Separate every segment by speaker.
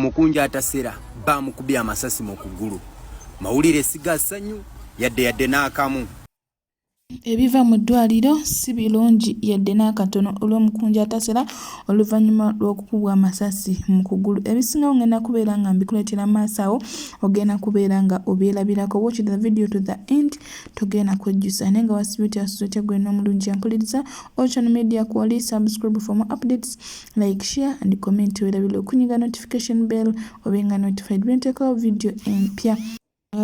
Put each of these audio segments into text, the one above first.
Speaker 1: omukunja atasera bamukubye amasasi mu kugulu. Mawulire sigasanyu yadde n'akamu.
Speaker 2: Ebiva mu ddwaliro si birungi yadde n'akatono olw'omukunja atasera oluvannyuma lw'okukubwa amasasi mu kugulu. Ebisingawo ngenda kubeera nga mbikuleetera maaso awo, ogenda kubeera nga obyerabirako. Watch the video to the end, togenda kwejjusa naye nga wasibiti asuzote gwe n'omulungi yampuliriza. Ocean Media Kwali, subscribe for more updates, like, share and comment. Weerabire okunyiga notification bell obenga notified bwenteekawo video empya.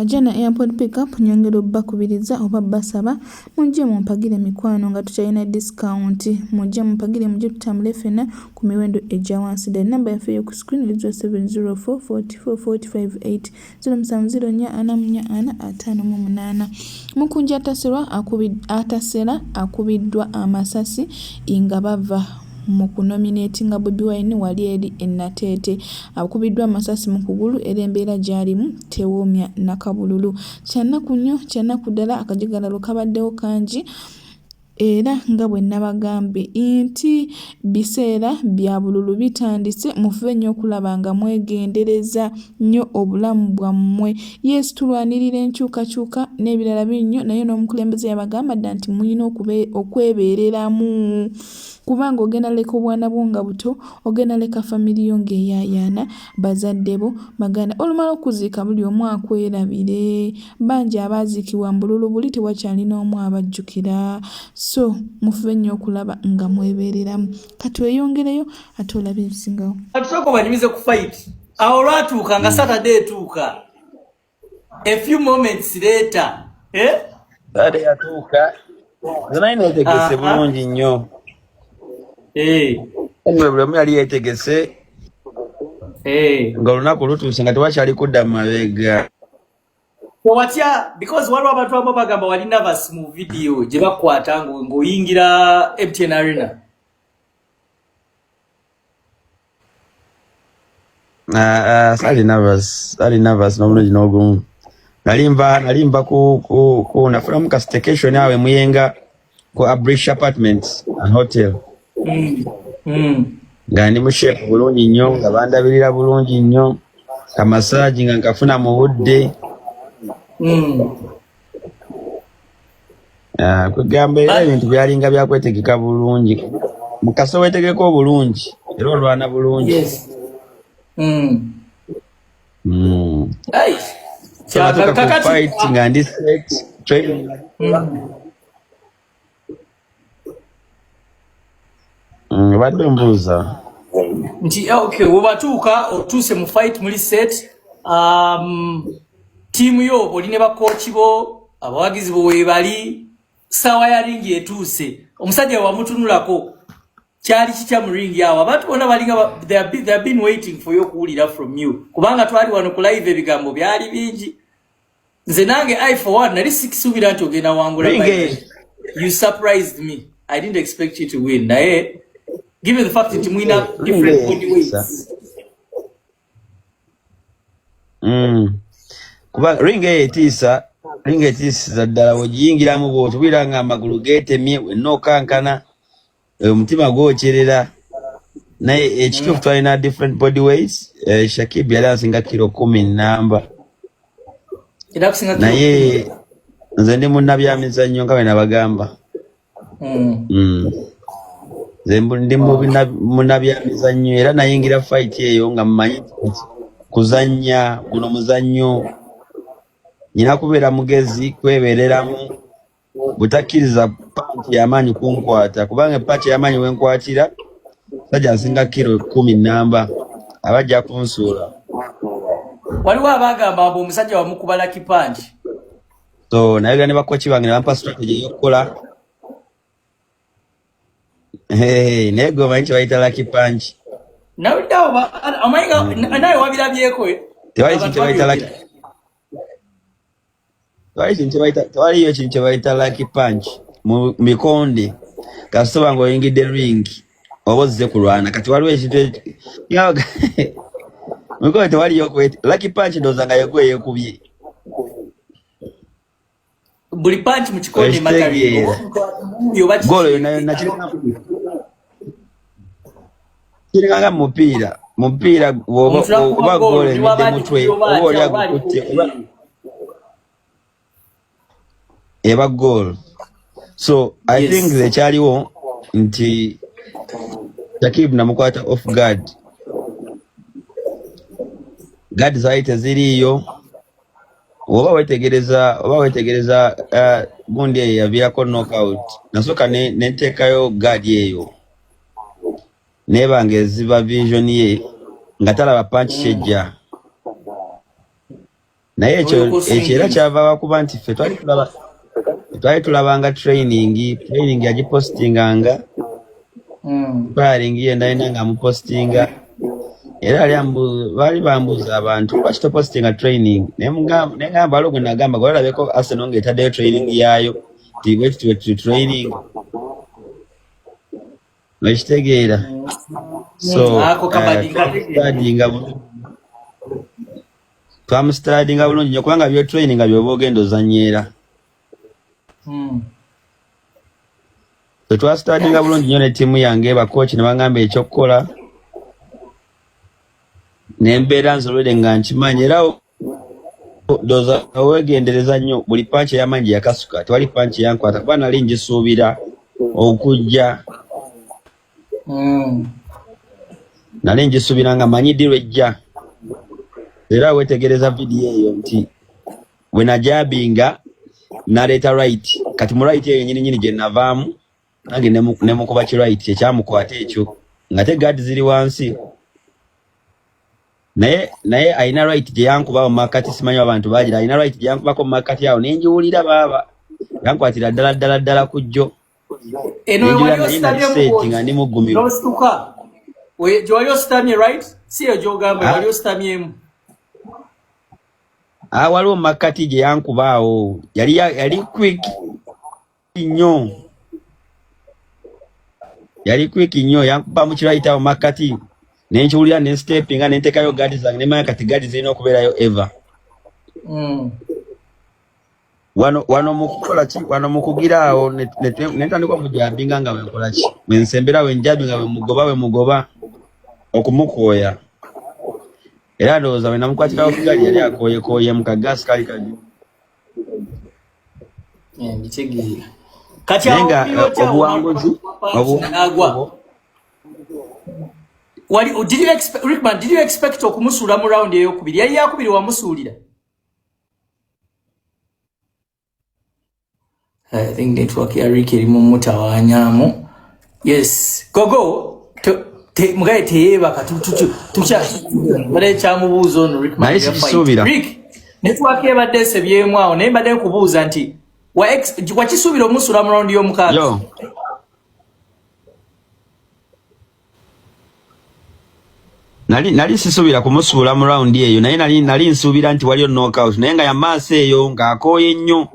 Speaker 2: Jana airport pickup nyongero bakubiriza oba basaba mujje mumpagire mikwano nga tukyalina discount, mujje mumpagire mujje tutambule fena ku miwendo ejja wansi. The number yaffe yo ku screen is 0704 44 458 0704445558. Mukunja atasera akubiddwa amasasi nga bava mu kunominatinga Bobi Wine wali eri Ennateete. Akubiddwa amasasi mu kugulu era embeera gy'alimu tewoomya nakabululu. Kyanaku nnyo kyanaku ddala akajigalalo kabaddewo kangi era nga bwe nabagambye nti biseera bya bululu bitandise, mufube nnyo okulaba nga mwegendereza nnyo obulamu bwammwe. Yes, tulwanirira enkyukakyuka n'ebirala binnyo, naye n'omukulembeze yabagamba dda nti mulina okwebeereramu, kubanga ogenda leka obwana bwo nga buto, ogenda leka famiri yo ng'eyaayaana, bazadde bo baganda. Olumala okuziika buli omu akwerabire. Bangi abaaziikibwa mu bululu buli tewakyali n'omu abajjukira. So mufube nnyo okulaba nga mwebeereramu. Kati weyongereyo ate olabe ebisingawo.
Speaker 3: Atusoko banyumize ku fight. Awo lwatuuka nga Saturday etuuka. A few moments later.
Speaker 4: Saturday yatuuka. Zina inetegese bulungi nnyo. Anyway, buli omu yali yeetegese. Nga olunaku lutuuse nga tewakyali kudda mu mabega.
Speaker 3: Watya, because waliwo abantu abo bagamba wali nervous mu video gye bakwata ng'oyingira MTN Arena.
Speaker 4: Sali nervous n'omulundi n'ogumu. Nalimba ku nafuna ka staycation awe Muyenga ku Abrish Apartments and Hotel. Nga ndi mu shape bulungi nnyo, nga bandabirira bulungi nnyo, kamasaaji nga nkafuna mu budde. Kugamba era ebintu byalinga byakwetegeka bulungi. Mukasa weetegeka obulungi era olwana bulungi.
Speaker 3: Yes.
Speaker 4: Fight nga ndi set training. Badde mbuuza
Speaker 3: nti okay, webatuuka otuuse mu fight muli set. Tiimu yo oli ne bakooki bo abawagizi bo webali, sawa ya ringi etuuse, omusajja wamutunulako kyali kikya mu ringi awo. Abantu bonna balinga they have been waiting for you okuwulira from you, kubanga twali wano ku live ebigambo byali bingi. Nze nange I for one nali sikisuubira nti ogenda wangula. You surprised me. I didn't expect you to win. Naye given the fact that mwina different body weights.
Speaker 4: Kuba ringi etiisa ddala wegiyingiramu bw'otubira nga amagulu geetemye wenookankana omutima gwokyerera. Naye ekituufu twalina different body weights. Shakib yali asinga kilo 10 namba. Naye nze ndi munnabyamizannyo nga bwe nabagamba. Nze ndi munnabyamizannyo era nayingira fight eyo nga mmanyi kuzannya guno muzannyo nyina kubeera mugezi, kwebeereramu, butakkiriza panchi y'amaanyi kunkwata, kubanga panchi y'amaanyi wenkwatira sajja nsinga kilo 10 namba abajja kunsuula.
Speaker 3: Waliwo abagamba abo omusajja wamukuba lucky punch.
Speaker 4: So naye ne bakochi bange ne bampa strategy y'okukola. Naye gwe omanyi kye bayita lucky punch.
Speaker 3: Nawuliddeawo amayinga naye wabirabyeko.
Speaker 4: Tewaliyo kintu kye bayita lucky punch mu mikonde kasita nga oyingidde ring oba ozze kulwana. Kati waliwo ekintu mikonde tewaliyo lucky punch ndowooza nga yegwe yeekubye.
Speaker 3: Buli punch mu kikonde mataliyo.
Speaker 4: Golo yonna kirina Kiranga mupiira oba goal emidde mutwe oba oli agukutte eba goal. So I think zekyaliwo nti Shakib namukwata off guard. Guard zaali teziriiyo. Oba wetegereza gundi eyo yaviirako knockout. Nasooka neteekayo guard eyo. Nebanga eziba vision ye nga talaba punch kyejja. Naye ekyo era kyava wakuba nti ffe twali tulabanga training yagipostinganga. Sparring ye ndalina nga mupostinga. Era baali bambuuza abantu lwaki topostinga training. Nengamba waliwo gwe nagamba gwe olabeko Arsenal ng'etaddeyo training yaayo ti training. Ekitegeera. So twamustudyinga bulungi nnyo kubanga byo training nga byoba ogenda ozanyeera. So twastudyinga bulungi nnyo ne ttiimu yange bakochi ne bagamba ekyokukola nembeera nzolwere nga nkimanyi era doza wegendereza nnyo buli panchi ey'amanyi yakasuka tewali panchi yankwata kuba nali ngisuubira okujja. Nali ngisuubira nga manyi ddi lwejja. Era wetegereza vidiyo eyo nti bwe najabinga naleeta right kati mu right eyo nyini gye navaamu nange nemukuba ki right ekyamukwata ekyo nga te guard ziri wansi. Naye alina right gye yankuba mu makati simanyi abantu bagira alina right gye yankubako mu makati awo nenjiwulira baaba yankwatira ddala ku jjo. Nga ndi muggumiro.
Speaker 3: Wali ositamye right? Si yo gy'ogamba wali ositamyemu.
Speaker 4: Waliwo mu makati gye yankuba awo yali quick nnyo. Yankuba mu kirayita mu makati. Nenkiwulira ne steppinga ne nteekayo guard zange ne manya kati guard zirina okubeerayo ever. Wano mukukola ki wano mukugira awo netandika okujabinga nga wenkola ki wensembera wenjabinga wemugoba okumukooya. Era ndowooza we namukwatira okugali yali akooyekooye mu kagasi kali kali.
Speaker 3: Nditegeera.
Speaker 4: Kati obuwanguzi
Speaker 3: Rickman, did you expect okumusuula mu round ey'okubiri? Yali yakubiri wamusuulira? I think network ya Rick eri mu mutawaanyaamu. Yes. Gogo, mugaye teyeebaka bale kyamubuuza ono Rickman. Rick, network ebadde esebyemu awo naye mbadde nkubuuza nti wakisuubira omusuula mu round y'omukaaga?
Speaker 4: Nali sisuubira kumusuula mu round eyo naye nali nsuubira nti waliyo knockout naye nga yamaaso eyo ng'akooye nnyo.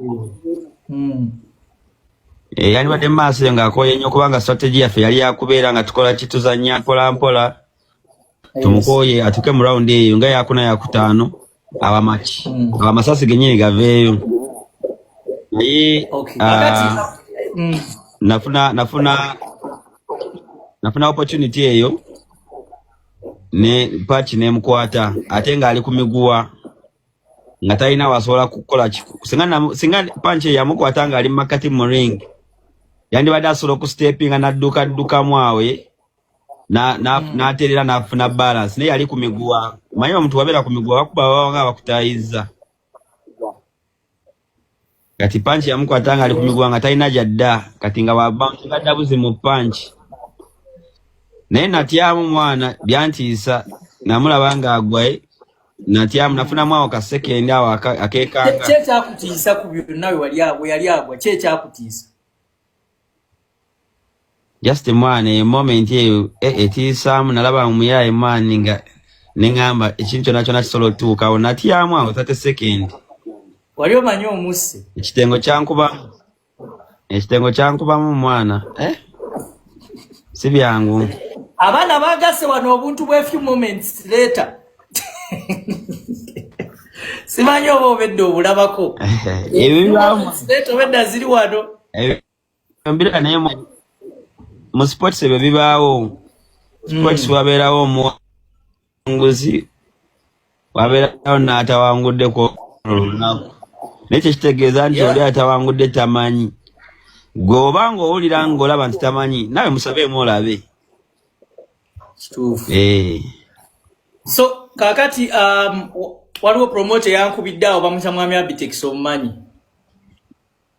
Speaker 4: Yali badde maaso eyo ng'akooye nnyo kubanga strategy yaffe yali yakubeera nga tukola kituzannya mpola tumukooye atuke mu round eyo nga yakuna yakutaano abamaki abamasasi gennyini gaveeyo. Naye nafuna opportunity eyo ne patch nemukwata ate nga ali ku miguwa nga talina wasobola kukola singa panche yamukwata nga ali makati mu ring yandibadde asobola okusteppinga naddukamu awe n'aterera n'afuna balance naye yali ku miguwa. Manyi omuntu wabeera ku miguwa bakuba baba nga bakutayiza. Kati panchi yamukwata nga ali ku miguwa nga talina gyadda kati nga wabansinga ddabuzi mu panchi. Naye natyamu mwana byantiisa namulaba nga agwaye natyamu nafunamu awo ka second awo akeekanga.
Speaker 3: Kyekyakuteesa ku byonna we yali agwa kyekyakutiisa?
Speaker 4: Just mwana moment eyo etiisaamu nalaba muyaaye maani nga neŋŋamba ekintu kyonna kyonna kisobola otuukawo natyamu awo 30 second.
Speaker 3: Wali omanyi omusse?
Speaker 4: Ekitengo kyankubamu mwana si byangu.
Speaker 3: Abaana bagase wano obuntu bwe few moments later. Simanyi oba obedde obulabako. Obedde ziri wano.
Speaker 4: Mbira naye mu sports ebyo bibaawo. sports wabeerawo omuwanguzi wabeerawo n'atawangudde ku olunaku nekyo kitegeeza nti oli atawangudde tamanyi gwe oba ng'owulira ng'olaba nti tamanyi nawe musabeemu olabe.
Speaker 3: So kakati waliwo promote yankubidde awo bamuta mwami Abitex omumanyi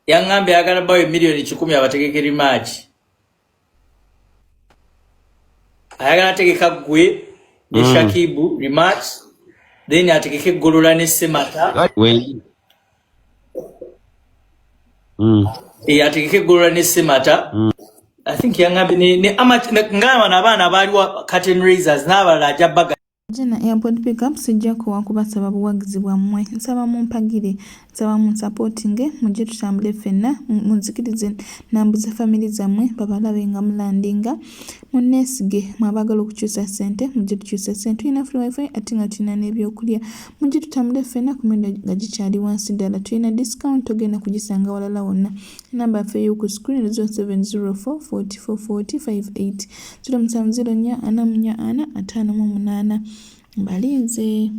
Speaker 3: yaŋŋambye ayagala bawe miliyoni 10 abategekera match ayagala ategeka gwe ne Shakibu rematch then ategeke Golola ne Semata ategeke Golola ne Semata I think yaŋŋambye ne ngaba n'abaana baaliwo curtain raisers n'abalala ajja baga
Speaker 2: Jena airport pickup sijja kubasaba buwagizi bwammwe nsaba mumpagire nsaba munsupportinge mujje tutambule ffenna munzikirize nambuze family zammwe babalabe nga mulandinga munneesige mwabagala okukyusa ssente mujje tukyusa ssente tulina free wifi ate nga tulina n'ebyokulya mujje tutambule ffenna ku miwendo nga gikyali wansi ddala tulina discount togenda kugisanga walala wonna namba yaffe y'oku screen 0704 44 40 58 0704 44 58 Balinze.